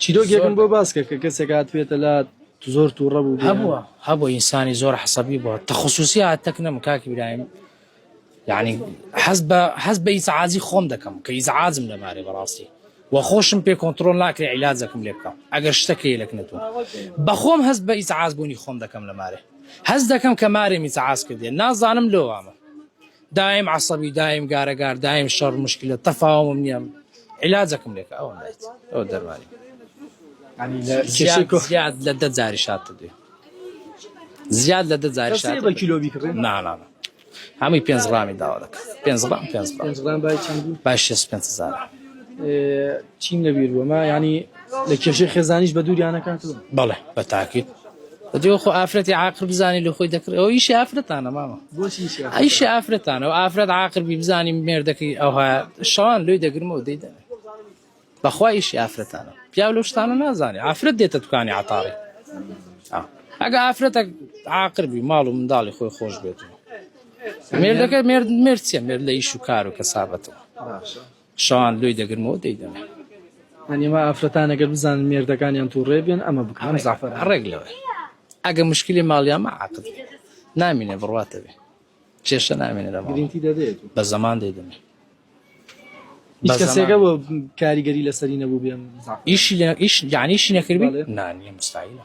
چیرۆکێکم بۆ باس کە کەسێک هاتوێتە لە زۆر تووڕە بوو هەبوو ئینسانی زۆر حەسەبی بووە تەخصوصی هاتەک نەم کاکی برایم يعني حەز بە ئیسعازی خۆم دەکەم کە ئیزعازم لەمارێ بەڕاستی و خۆشم پێ کۆنتڕۆل ناکرێ عیلاجەکەم لێ بکەم ئەگەر شتەکەی لەک نەتوە بەخۆم هەست بە ئیسعاز بوونی خۆم دەکەم لەمارێ هەز دەکەم کە مارێم ئیسعاز کردێ نازانم لۆوامە دایم عەسەبی دایم گارەگار دایم شەڕ مشکلە تەفاومم نییە عیلاجەکەم لێکە ئەوە نایێت ئەو دەرمانی زیاد لە 10 جاری شاتە دوێ زیاد لە 10 جاری شات بە کیلۆ بیکڕێ نا هەمووی 5 غرامی داوا دەکەم 5 غرام بای چەند بای 65,000 چیم لەبیر بووە ما ینی لە کێشەی خێزانیش بە دووریانەکاتەوە بەڵێ بە تاکید بەدیوە خۆ ئافرەتی عاقل بزانی لە خۆی دەکرێت ئەو ئیشی ئافرەتانە ماما ئیشی ئافرەتانە و ئافرەت عاقل بی بزانی مێردەکەی ئەوها شەوان لۆی دەگرمەوە دەیدەنێ بەخوا ئیشی ئافرەتانە پیاو لەو شتانە نازانێ ئافرەت دێتە دوکانی عەتاڕی ئەگە ئافرەتە عاقل بی ماڵ و منداڵی خۆی خۆش بێتەوە مێردەکە مێرد چییە مێرد لە ئیش و کار و کەسابەتەوە شەوان لۆی دەگرمەوە دەیدەنێ ئەنیما ئافرەتانەگەر بزانن مێردەکانیان تووڕێ بێن ئەمە بکەم زعفەر ڕێک لەوە ئەگە مشکلی ماڵیان مەعاقد نامینێ بڕواتە بێ کێشە نامێنێ لە گرنتی دەدێت بە زەمان دەیدەمێ کەسێکە بۆ کاریگەری لەسەری نەبوو بێن ئیشی یعنی ئیشی نەکردبی نانیە مستحیلە